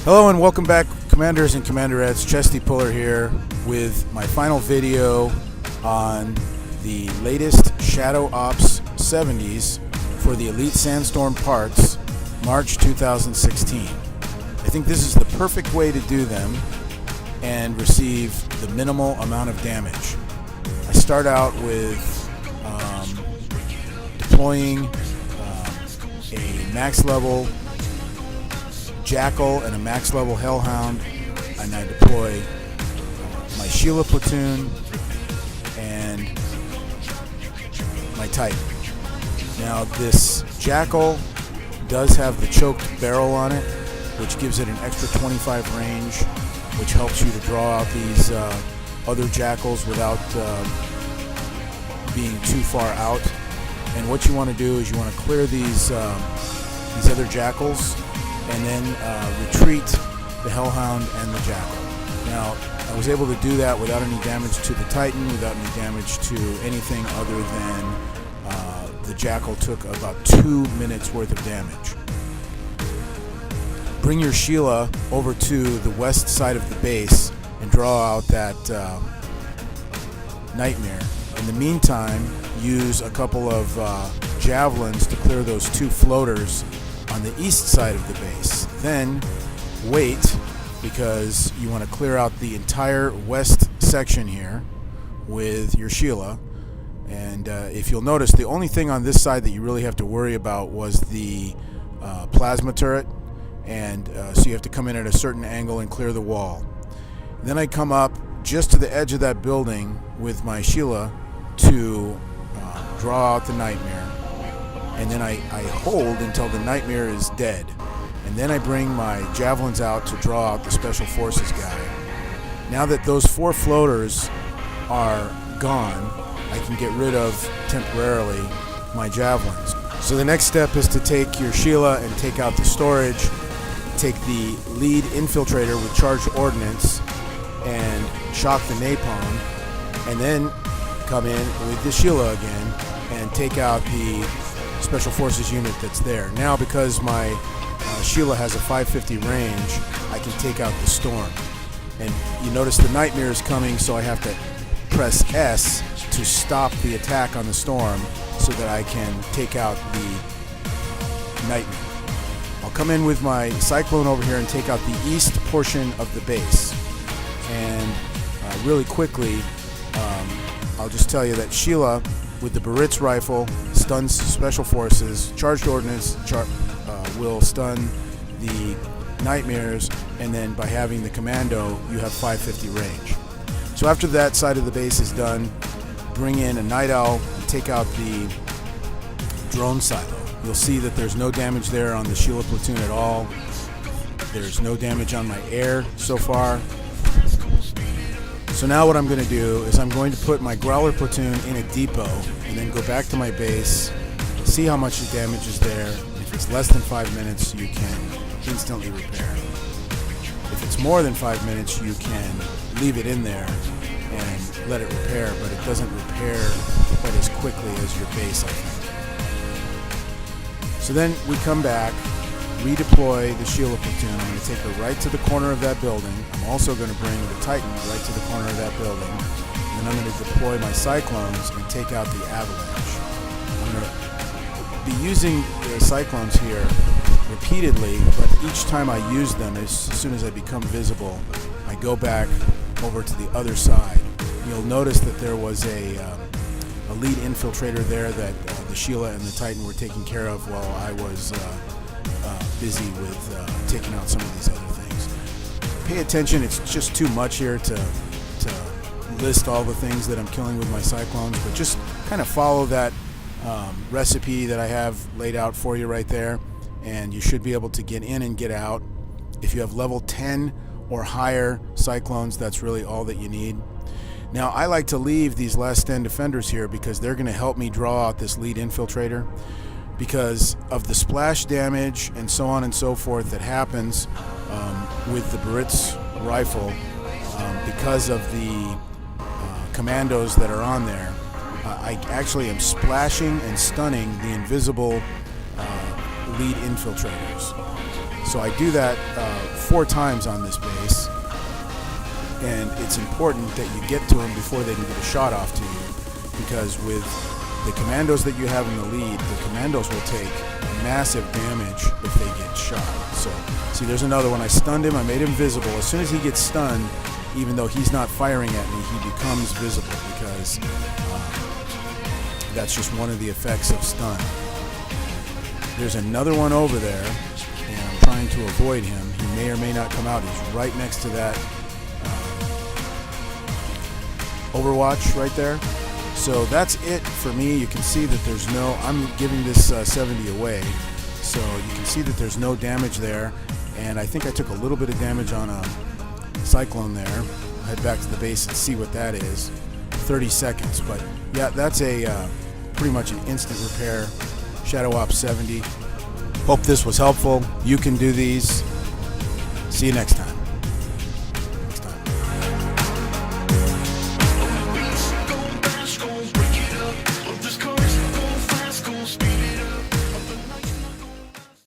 Hello and welcome back, Commanders and Commanderettes. Chesty Puller here with my final video on the latest Shadow Ops 70s for the Elite Sandstorm parts, March 2016. I think this is the perfect way to do them and receive the minimal amount of damage. I start out with deploying a max level Jackal and a max level Hellhound, and I deploy my Sheila platoon and my Titan. Now this Jackal does have the choked barrel on it, which gives it an extra 25 range, which helps you to draw out these other Jackals without being too far out. And what you want to do is you want to clear these other Jackals and then retreat the Hellhound and the Jackal. Now, I was able to do that without any damage to the Titan, without any damage to anything other than the Jackal took about 2 minutes worth of damage. Bring your Sheila over to the west side of the base and draw out that Nightmare. In the meantime, use a couple of javelins to clear those 2 floaters on the east side of the base. Then wait, because you want to clear out the entire west section here with your Sheila. And if you'll notice, the only thing on this side that you really have to worry about was the plasma turret, and so you have to come in at a certain angle and clear the wall. Then I come up just to the edge of that building with my Sheila to draw out the Nightmare, and then I hold until the Nightmare is dead, and then I bring my javelins out to draw out the Special Forces guy. Now that those 4 floaters are gone, I can get rid of temporarily my javelins. So the next step is to take your Sheila and take out the storage, take the lead infiltrator with charged ordnance and shock the napalm, and then come in with the Sheila again and take out the Special Forces unit that's there. Now, because my Sheila has a 550 range, I can take out the Storm. And you notice the Nightmare is coming, so I have to press S to stop the attack on the Storm so that I can take out the Nightmare. I'll come in with my Cyclone over here and take out the east portion of the base. And really quickly, I'll just tell you that Sheila with the Baritz rifle stuns Special Forces, charged ordnance will stun the Nightmares, and then by having the Commando you have 550 range. So after that side of the base is done, bring in a Night Owl and take out the drone silo. You'll see that there's no damage there on the Sheila platoon at all. There's no damage on my air so far. So now what I'm going to do is I'm going to put my Growler platoon in a depot and then go back to my base, see how much the damage is there. If it's less than 5 minutes, you can instantly repair. If it's more than 5 minutes, you can leave it in there and let it repair, but it doesn't repair quite as quickly as your base, I think. So then we come back, redeploy the Sheila platoon. I'm going to take her right to the corner of that building. I'm also going to bring the Titan right to the corner of that building. And then I'm going to deploy my Cyclones and take out the Avalanche. I'm going to be using the Cyclones here repeatedly, but each time I use them, as soon as I become visible, I go back over to the other side. You'll notice that there was a lead infiltrator there that the Sheila and the Titan were taking care of while I was busy with taking out some of these other things. Pay attention, it's just too much here to list all the things that I'm killing with my Cyclones, but just kind of follow that recipe that I have laid out for you right there, and you should be able to get in and get out. If you have level 10 or higher Cyclones, that's really all that you need. Now, I like to leave these last stand defenders here because they're going to help me draw out this lead infiltrator, because of the splash damage and so on and so forth that happens with the Baritz rifle, because of the commandos that are on there. I actually am splashing and stunning the invisible lead infiltrators. So I do that 4 times on this base, and it's important that you get to them before they can get a shot off to you, because with the commandos that you have in the lead, the commandos will take massive damage if they get shot. So, see, there's another one. I stunned him. I made him visible. As soon as he gets stunned, even though he's not firing at me, he becomes visible, because that's just one of the effects of stun. There's another one over there, and I'm trying to avoid him. He may or may not come out. He's right next to that Overwatch right there. So that's it for me. You can see that there's no, I'm giving this 70 away, so you can see that there's no damage there, and I think I took a little bit of damage on a Cyclone there. I'll head back to the base and see what that is. 30 seconds, but yeah, that's a pretty much an instant repair Shadow Op 70. Hope this was helpful. You can do these. See you next time.